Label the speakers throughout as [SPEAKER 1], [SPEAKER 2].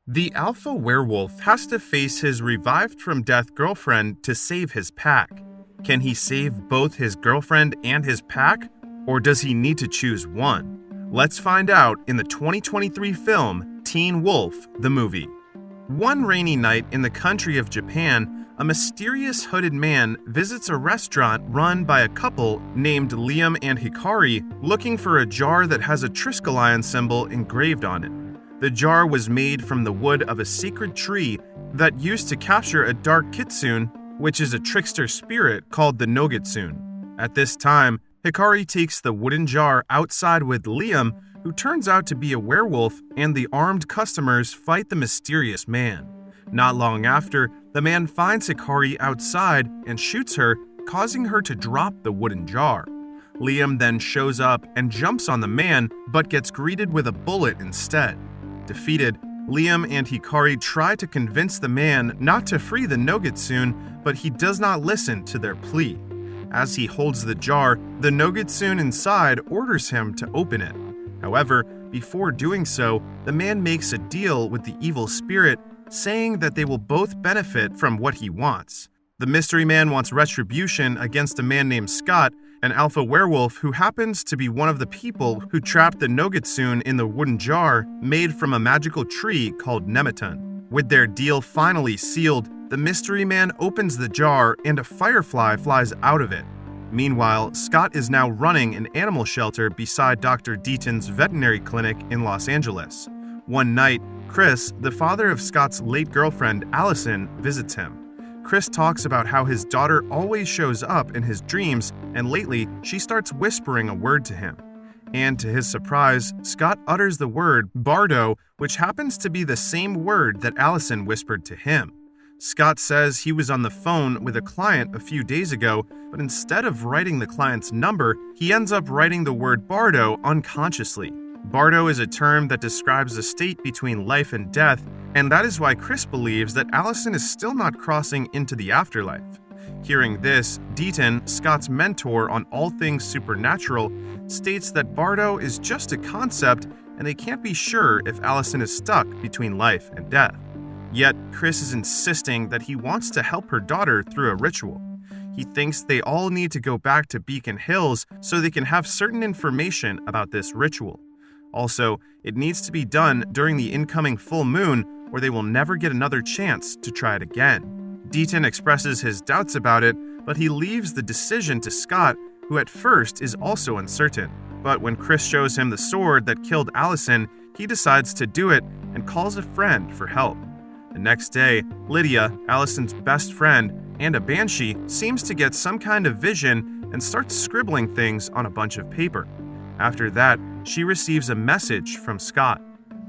[SPEAKER 1] The alpha werewolf has to face his revived-from-death girlfriend to save his pack. Can he save both his girlfriend and his pack, or does he need to choose one? Let's find out in the 2023 film Teen Wolf, the movie. One rainy night in the country of Japan, a mysterious hooded man visits a restaurant run by a couple named Liam and Hikari looking for a jar that has a Triskelion symbol engraved on it. The jar was made from the wood of a sacred tree that used to capture a dark kitsune, which is a trickster spirit called the Nogitsune. At this time, Hikari takes the wooden jar outside with Liam, who turns out to be a werewolf, and the armed customers fight the mysterious man. Not long after, the man finds Hikari outside and shoots her, causing her to drop the wooden jar. Liam then shows up and jumps on the man, but gets greeted with a bullet instead. Defeated, Liam and Hikari try to convince the man not to free the Nogitsune, but he does not listen to their plea. As he holds the jar, the Nogitsune inside orders him to open it. However, before doing so, the man makes a deal with the evil spirit, saying that they will both benefit from what he wants. The mystery man wants retribution against a man named Scott, an alpha werewolf who happens to be one of the people who trapped the Nogitsune in the wooden jar made from a magical tree called Nemeton. With their deal finally sealed, the mystery man opens the jar and a firefly flies out of it. Meanwhile, Scott is now running an animal shelter beside Dr. Deaton's veterinary clinic in Los Angeles. One night, Chris, the father of Scott's late girlfriend Allison, visits him. Chris talks about how his daughter always shows up in his dreams, and lately she starts whispering a word to him. And to his surprise, Scott utters the word Bardo, which happens to be the same word that Allison whispered to him. Scott says he was on the phone with a client a few days ago, but instead of writing the client's number, he ends up writing the word Bardo unconsciously. Bardo is a term that describes a state between life and death, and that is why Chris believes that Allison is still not crossing into the afterlife. Hearing this, Deaton, Scott's mentor on all things supernatural, states that Bardo is just a concept and they can't be sure if Allison is stuck between life and death. Yet, Chris is insisting that he wants to help her daughter through a ritual. He thinks they all need to go back to Beacon Hills so they can have certain information about this ritual. Also, it needs to be done during the incoming full moon, or they will never get another chance to try it again. Deaton expresses his doubts about it, but he leaves the decision to Scott, who at first is also uncertain. But when Chris shows him the sword that killed Allison, he decides to do it and calls a friend for help. The next day, Lydia, Allison's best friend, and a banshee seems to get some kind of vision and starts scribbling things on a bunch of paper. After that, she receives a message from Scott.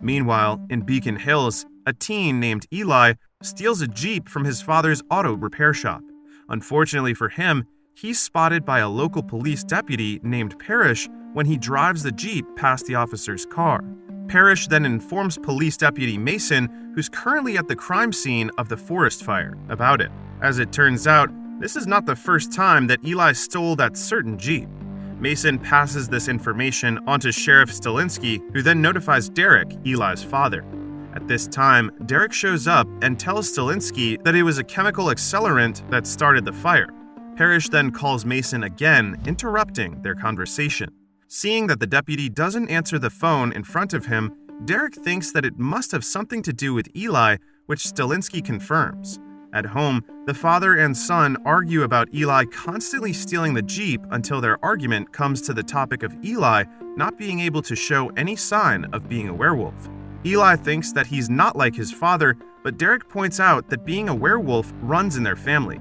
[SPEAKER 1] Meanwhile, in Beacon Hills, a teen named Eli steals a Jeep from his father's auto repair shop. Unfortunately for him, he's spotted by a local police deputy named Parrish when he drives the Jeep past the officer's car. Parrish then informs Police Deputy Mason, who's currently at the crime scene of the forest fire, about it. As it turns out, this is not the first time that Eli stole that certain Jeep. Mason passes this information onto Sheriff Stilinski, who then notifies Derek, Eli's father. At this time, Derek shows up and tells Stilinski that it was a chemical accelerant that started the fire. Parrish then calls Mason again, interrupting their conversation. Seeing that the deputy doesn't answer the phone in front of him, Derek thinks that it must have something to do with Eli, which Stilinski confirms. At home, the father and son argue about Eli constantly stealing the Jeep until their argument comes to the topic of Eli not being able to show any sign of being a werewolf. Eli thinks that he's not like his father, but Derek points out that being a werewolf runs in their family.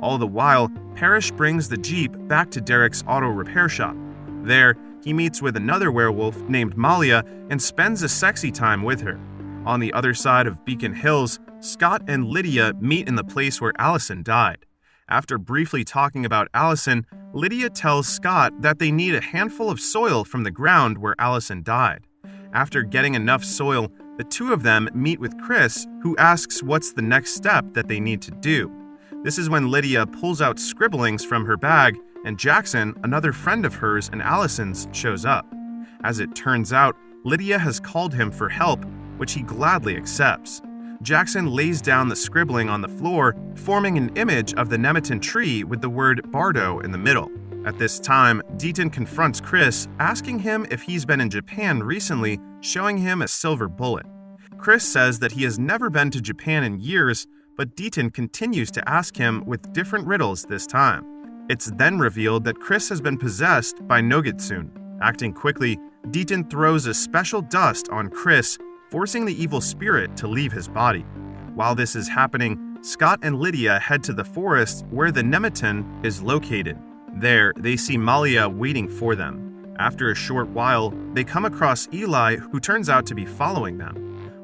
[SPEAKER 1] All the while, Parrish brings the Jeep back to Derek's auto repair shop. There, he meets with another werewolf named Malia and spends a sexy time with her. On the other side of Beacon Hills, Scott and Lydia meet in the place where Allison died. After briefly talking about Allison, Lydia tells Scott that they need a handful of soil from the ground where Allison died. After getting enough soil, the two of them meet with Chris, who asks what's the next step that they need to do. This is when Lydia pulls out scribblings from her bag, and Jackson, another friend of hers and Allison's, shows up. As it turns out, Lydia has called him for help, which he gladly accepts. Jackson lays down the scribbling on the floor, forming an image of the Nemeton tree with the word Bardo in the middle. At this time, Deaton confronts Chris, asking him if he's been in Japan recently, showing him a silver bullet. Chris says that he has never been to Japan in years, but Deaton continues to ask him with different riddles this time. It's then revealed that Chris has been possessed by Nogitsune. Acting quickly, Deaton throws a special dust on Chris, forcing the evil spirit to leave his body. While this is happening, Scott and Lydia head to the forest where the Nemeton is located. There, they see Malia waiting for them. After a short while, they come across Eli, who turns out to be following them.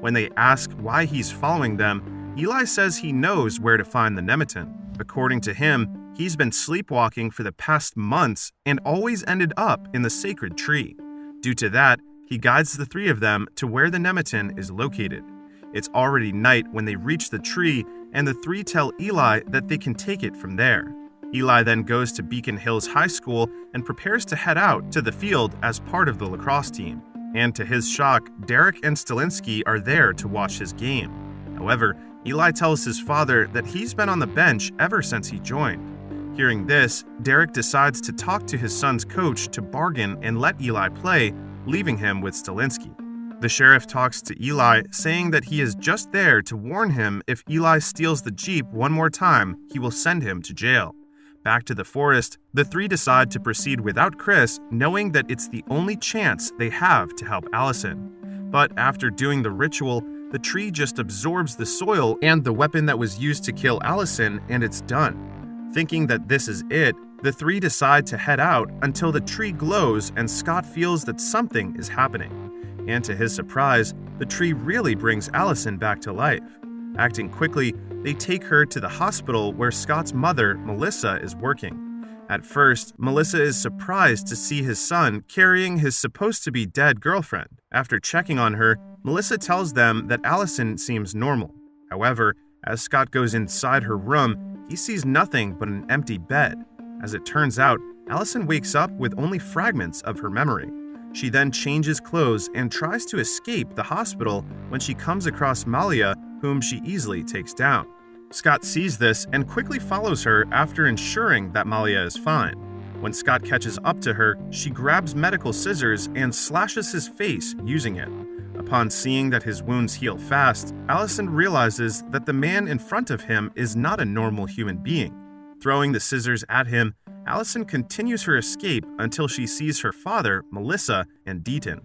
[SPEAKER 1] When they ask why he's following them, Eli says he knows where to find the Nemeton. According to him, he's been sleepwalking for the past months and always ended up in the sacred tree. Due to that, he guides the three of them to where the Nemeton is located. It's already night when they reach the tree, and the three tell Eli that they can take it from there. Eli then goes to Beacon Hills High School and prepares to head out to the field as part of the lacrosse team. And to his shock, Derek and Stilinski are there to watch his game. However, Eli tells his father that he's been on the bench ever since he joined. Hearing this, Derek decides to talk to his son's coach to bargain and let Eli play, leaving him with Stilinski. The sheriff talks to Eli, saying that he is just there to warn him if Eli steals the Jeep one more time, he will send him to jail. Back to the forest, the three decide to proceed without Chris, knowing that it's the only chance they have to help Allison. But after doing the ritual, the tree just absorbs the soil and the weapon that was used to kill Allison, and it's done. Thinking that this is it, the three decide to head out until the tree glows and Scott feels that something is happening. And to his surprise, the tree really brings Allison back to life. Acting quickly, they take her to the hospital where Scott's mother, Melissa, is working. At first, Melissa is surprised to see his son carrying his supposed-to-be dead girlfriend. After checking on her, Melissa tells them that Allison seems normal. However, as Scott goes inside her room, he sees nothing but an empty bed. As it turns out, Allison wakes up with only fragments of her memory. She then changes clothes and tries to escape the hospital when she comes across Malia, whom she easily takes down. Scott sees this and quickly follows her after ensuring that Malia is fine. When Scott catches up to her, she grabs medical scissors and slashes his face using it. Upon seeing that his wounds heal fast, Allison realizes that the man in front of him is not a normal human being. Throwing the scissors at him, Allison continues her escape until she sees her father, Melissa, and Deaton.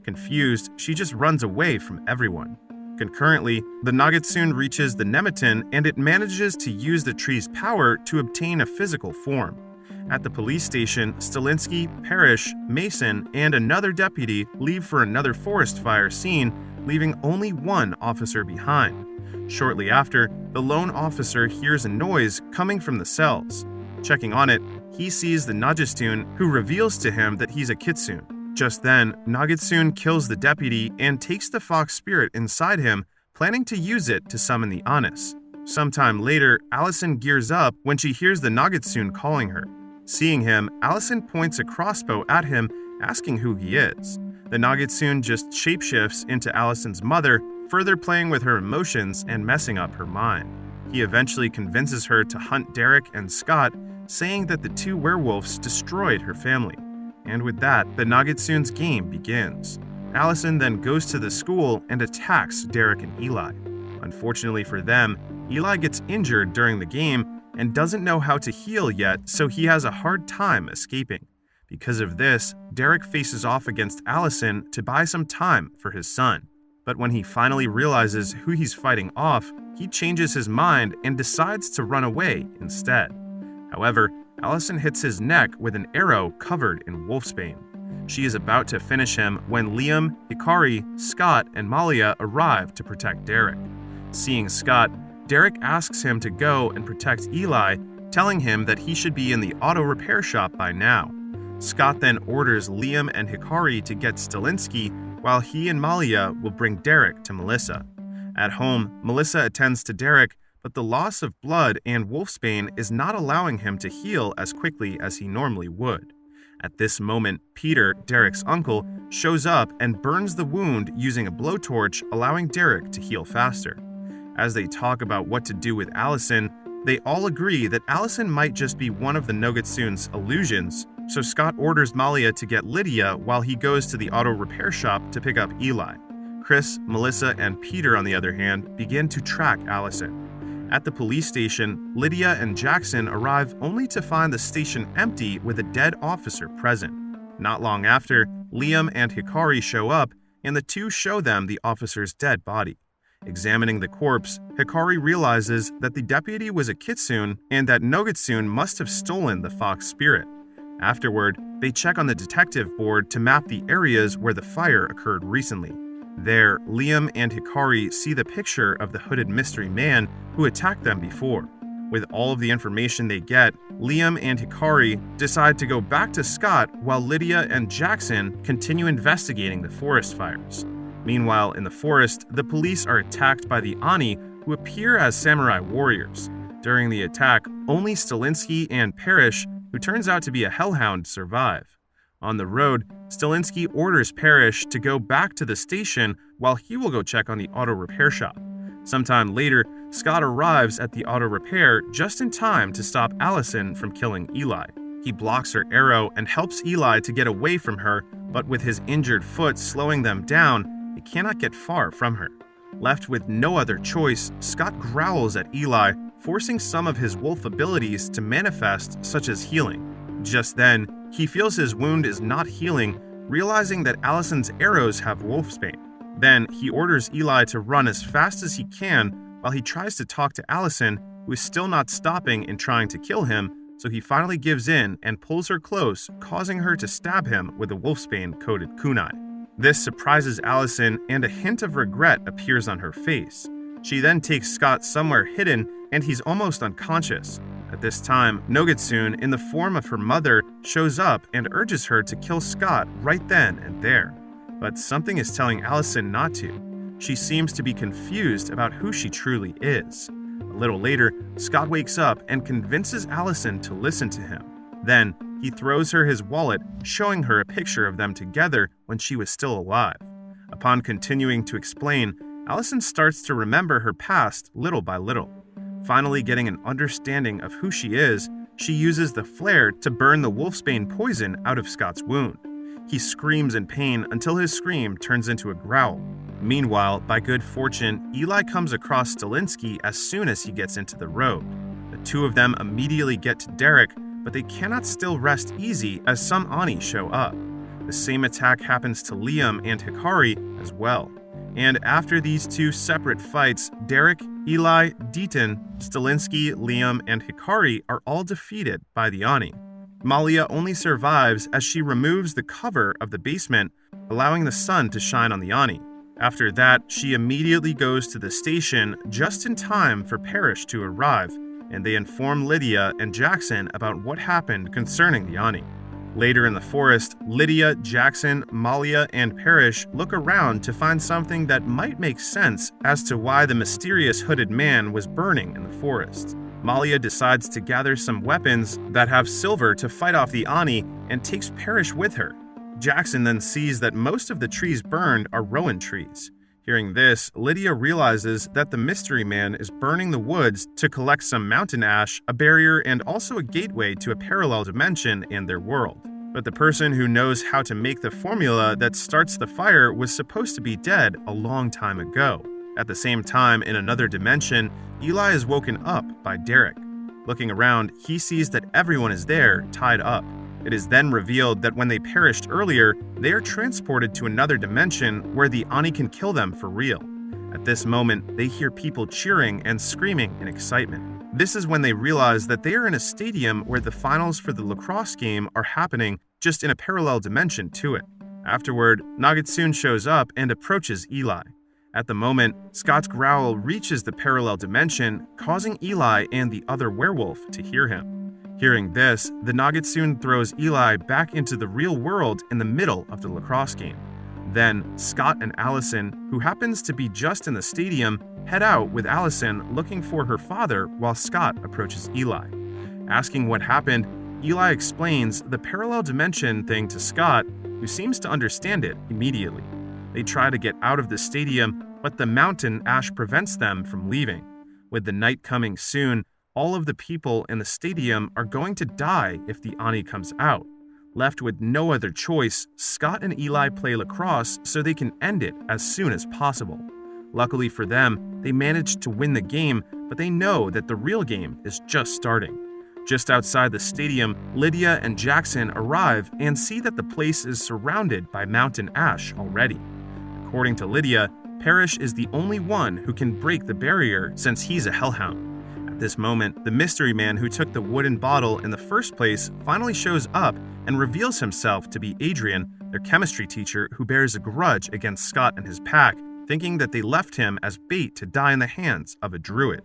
[SPEAKER 1] Confused, she just runs away from everyone. Concurrently, the Nogitsune reaches the Nemeton and it manages to use the tree's power to obtain a physical form. At the police station, Stilinski, Parrish, Mason, and another deputy leave for another forest fire scene, leaving only one officer behind. Shortly after, the lone officer hears a noise coming from the cells. Checking on it, he sees the Nogitsune, who reveals to him that he's a kitsune. Just then, Nogitsune kills the deputy and takes the fox spirit inside him, planning to use it to summon the Anis. Sometime later, Allison gears up when she hears the Nogitsune calling her. Seeing him, Allison points a crossbow at him, asking who he is. The Nogitsune just shapeshifts into Allison's mother, further playing with her emotions and messing up her mind. He eventually convinces her to hunt Derek and Scott, saying that the two werewolves destroyed her family. And with that, the Nogitsune's game begins. Allison then goes to the school and attacks Derek and Eli. Unfortunately for them, Eli gets injured during the game and doesn't know how to heal yet, so he has a hard time escaping. Because of this, Derek faces off against Allison to buy some time for his son. But when he finally realizes who he's fighting off, he changes his mind and decides to run away instead. However, Allison hits his neck with an arrow covered in wolfsbane. She is about to finish him when Liam, Hikari, Scott, and Malia arrive to protect Derek. Seeing Scott, Derek asks him to go and protect Eli, telling him that he should be in the auto repair shop by now. Scott then orders Liam and Hikari to get Stilinski, while he and Malia will bring Derek to Melissa. At home, Melissa attends to Derek, but the loss of blood and wolfsbane is not allowing him to heal as quickly as he normally would. At this moment, Peter, Derek's uncle, shows up and burns the wound using a blowtorch, allowing Derek to heal faster. As they talk about what to do with Allison, they all agree that Allison might just be one of the Nogatsun's illusions, so Scott orders Malia to get Lydia while he goes to the auto repair shop to pick up Eli. Chris, Melissa, and Peter, on the other hand, begin to track Allison. At the police station, Lydia and Jackson arrive only to find the station empty with a dead officer present. Not long after, Liam and Hikari show up, and the two show them the officer's dead body. Examining the corpse, Hikari realizes that the deputy was a kitsune and that Nogatsun must have stolen the fox spirit. Afterward, they check on the detective board to map the areas where the fire occurred recently. There, Liam and Hikari see the picture of the hooded mystery man who attacked them before. With all of the information they get, Liam and Hikari decide to go back to Scott while Lydia and Jackson continue investigating the forest fires. Meanwhile, in the forest, the police are attacked by the Ani, who appear as samurai warriors. During the attack, only Stilinski and Parrish, who turns out to be a hellhound, survive. On the road, Stilinski orders Parrish to go back to the station while he will go check on the auto repair shop. Sometime later, Scott arrives at the auto repair just in time to stop Allison from killing Eli. He blocks her arrow and helps Eli to get away from her, but with his injured foot slowing them down, they cannot get far from her. Left with no other choice, Scott growls at Eli, forcing some of his wolf abilities to manifest, such as healing. Just then, he feels his wound is not healing, realizing that Allison's arrows have wolfsbane. Then, he orders Eli to run as fast as he can while he tries to talk to Allison, who is still not stopping in trying to kill him, so he finally gives in and pulls her close, causing her to stab him with a wolfsbane-coated kunai. This surprises Allison, and a hint of regret appears on her face. She then takes Scott somewhere hidden, and he's almost unconscious. At this time, Nogatsun, in the form of her mother, shows up and urges her to kill Scott right then and there. But something is telling Allison not to. She seems to be confused about who she truly is. A little later, Scott wakes up and convinces Allison to listen to him. Then, he throws her his wallet, showing her a picture of them together when she was still alive. Upon continuing to explain, Allison starts to remember her past little by little. Finally getting an understanding of who she is, she uses the flare to burn the wolfsbane poison out of Scott's wound. He screams in pain until his scream turns into a growl. Meanwhile, by good fortune, Eli comes across Stilinski as soon as he gets into the road. The two of them immediately get to Derek, but they cannot still rest easy as some Ani show up. The same attack happens to Liam and Hikari as well. And after these two separate fights, Derek, Eli, Deaton, Stilinski, Liam, and Hikari are all defeated by the Ani. Malia only survives as she removes the cover of the basement, allowing the sun to shine on the Ani. After that, she immediately goes to the station just in time for Parrish to arrive, and they inform Lydia and Jackson about what happened concerning the Ani. Later in the forest, Lydia, Jackson, Malia, and Parrish look around to find something that might make sense as to why the mysterious hooded man was burning in the forest. Malia decides to gather some weapons that have silver to fight off the Ani and takes Parrish with her. Jackson then sees that most of the trees burned are rowan trees. Hearing this, Lydia realizes that the mystery man is burning the woods to collect some mountain ash, a barrier, and also a gateway to a parallel dimension and their world. But the person who knows how to make the formula that starts the fire was supposed to be dead a long time ago. At the same time, in another dimension, Eli is woken up by Derek. Looking around, he sees that everyone is there, tied up. It is then revealed that when they perished earlier, they are transported to another dimension where the Ani can kill them for real. At this moment, they hear people cheering and screaming in excitement. This is when they realize that they are in a stadium where the finals for the lacrosse game are happening, just in a parallel dimension to it. Afterward, Nagatsun shows up and approaches Eli. At the moment, Scott's growl reaches the parallel dimension, causing Eli and the other werewolf to hear him. Hearing this, the Nagatsun throws Eli back into the real world in the middle of the lacrosse game. Then, Scott and Allison, who happens to be just in the stadium, head out with Allison looking for her father while Scott approaches Eli. Asking what happened, Eli explains the parallel dimension thing to Scott, who seems to understand it immediately. They try to get out of the stadium, but the mountain ash prevents them from leaving. With the night coming soon, all of the people in the stadium are going to die if the Ani comes out. Left with no other choice, Scott and Eli play lacrosse so they can end it as soon as possible. Luckily for them, they managed to win the game, but they know that the real game is just starting. Just outside the stadium, Lydia and Jackson arrive and see that the place is surrounded by mountain ash already. According to Lydia, Parrish is the only one who can break the barrier since he's a hellhound. At this moment, the mystery man who took the wooden bottle in the first place finally shows up and reveals himself to be Adrian, their chemistry teacher who bears a grudge against Scott and his pack, thinking that they left him as bait to die in the hands of a druid.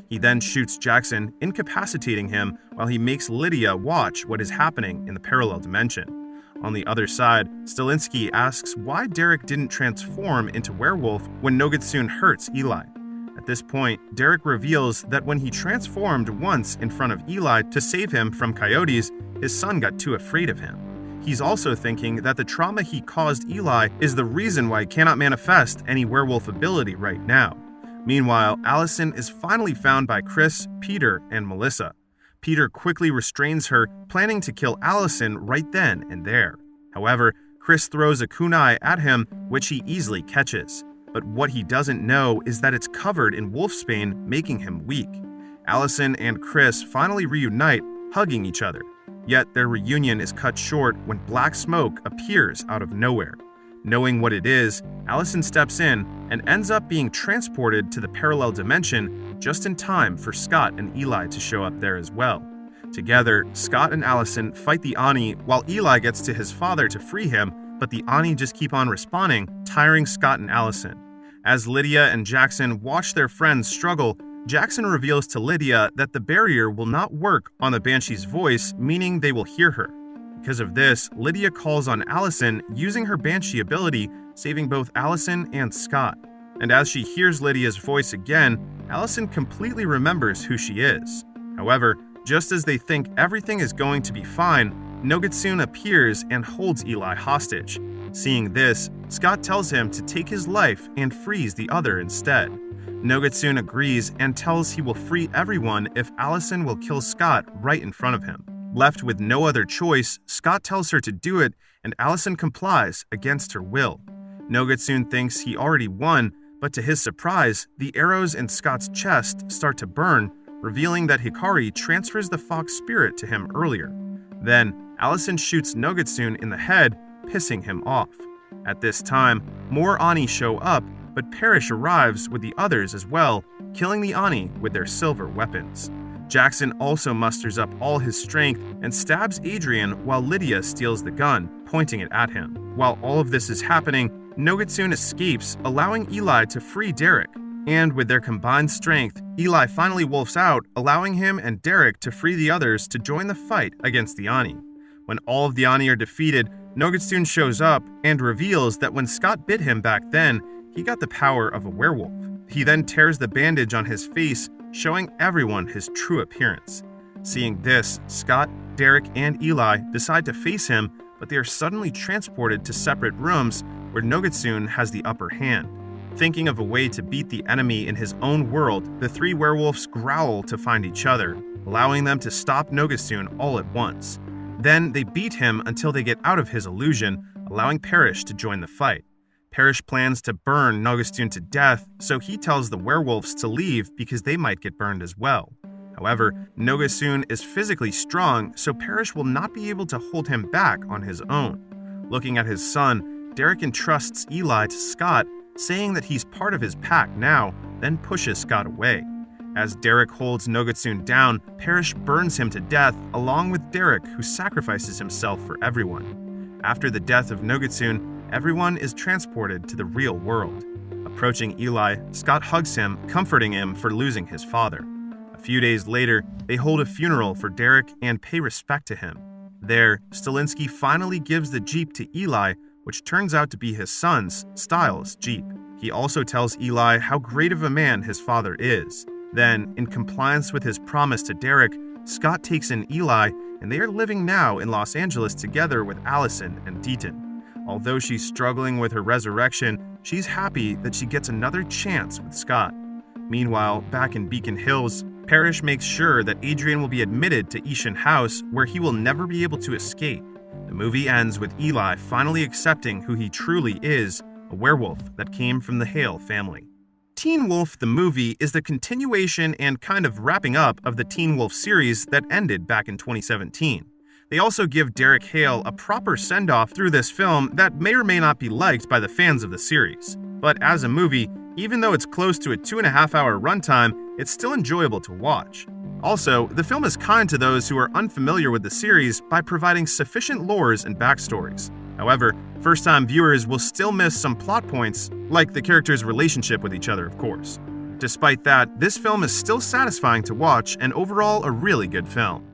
[SPEAKER 1] He then shoots Jackson, incapacitating him while he makes Lydia watch what is happening in the parallel dimension. On the other side, Stilinski asks why Derek didn't transform into werewolf when Nogitsune hurts Eli. At this point, Derek reveals that when he transformed once in front of Eli to save him from coyotes, his son got too afraid of him. He's also thinking that the trauma he caused Eli is the reason why he cannot manifest any werewolf ability right now. Meanwhile, Allison is finally found by Chris, Peter, and Melissa. Peter quickly restrains her, planning to kill Allison right then and there. However, Chris throws a kunai at him, which he easily catches. But what he doesn't know is that it's covered in wolfsbane, making him weak. Allison and Chris finally reunite, hugging each other. Yet their reunion is cut short when black smoke appears out of nowhere. Knowing what it is, Allison steps in and ends up being transported to the parallel dimension just in time for Scott and Eli to show up there as well. Together, Scott and Allison fight the Ani while Eli gets to his father to free him, but the Ani just keep on respawning, tiring Scott and Allison. As Lydia and Jackson watch their friends struggle, Jackson reveals to Lydia that the barrier will not work on the Banshee's voice, meaning they will hear her. Because of this, Lydia calls on Allison using her Banshee ability, saving both Allison and Scott. And as she hears Lydia's voice again, Allison completely remembers who she is. However, just as they think everything is going to be fine, Nogitsune appears and holds Eli hostage. Seeing this, Scott tells him to take his life and frees the other instead. Nogitsune agrees and tells he will free everyone if Allison will kill Scott right in front of him. Left with no other choice, Scott tells her to do it, and Allison complies against her will. Nogitsune thinks he already won, but to his surprise, the arrows in Scott's chest start to burn, revealing that Hikari transfers the fox spirit to him earlier. Then, Allison shoots Nogitsune in the head, pissing him off. At this time, more Ani show up, but Parrish arrives with the others as well, killing the Ani with their silver weapons. Jackson also musters up all his strength and stabs Adrian while Lydia steals the gun, pointing it at him. While all of this is happening, Nogitsune escapes, allowing Eli to free Derek. And with their combined strength, Eli finally wolfs out, allowing him and Derek to free the others to join the fight against the Ani. When all of the Ani are defeated, Nogitsune shows up and reveals that when Scott bit him back then, he got the power of a werewolf. He then tears the bandage on his face, showing everyone his true appearance. Seeing this, Scott, Derek, and Eli decide to face him, but they are suddenly transported to separate rooms where Nogitsune has the upper hand. Thinking of a way to beat the enemy in his own world, the three werewolves growl to find each other, allowing them to stop Nogitsune all at once. Then they beat him until they get out of his illusion, allowing Parrish to join the fight. Parrish plans to burn Nogitsune to death, so he tells the werewolves to leave because they might get burned as well. However, Nogitsune is physically strong, so Parrish will not be able to hold him back on his own. Looking at his son, Derek entrusts Eli to Scott, saying that he's part of his pack now, then pushes Scott away. As Derek holds Nogitsune down, Parrish burns him to death, along with Derek, who sacrifices himself for everyone. After the death of Nogitsune, everyone is transported to the real world. Approaching Eli, Scott hugs him, comforting him for losing his father. A few days later, they hold a funeral for Derek and pay respect to him. There, Stilinski finally gives the Jeep to Eli, which turns out to be his son's, Styles' Jeep. He also tells Eli how great of a man his father is. Then, in compliance with his promise to Derek, Scott takes in Eli and they are living now in Los Angeles together with Allison and Deaton. Although she's struggling with her resurrection, she's happy that she gets another chance with Scott. Meanwhile, back in Beacon Hills, Parrish makes sure that Adrian will be admitted to Ishan House, where he will never be able to escape. The movie ends with Eli finally accepting who he truly is, a werewolf that came from the Hale family. Teen Wolf the movie is the continuation and kind of wrapping up of the Teen Wolf series that ended back in 2017. They also give Derek Hale a proper send-off through this film that may or may not be liked by the fans of the series. But as a movie, even though it's close to a 2.5-hour runtime, it's still enjoyable to watch. Also, the film is kind to those who are unfamiliar with the series by providing sufficient lores and backstories. However, first-time viewers will still miss some plot points, like the characters' relationship with each other, of course. Despite that, this film is still satisfying to watch and overall a really good film.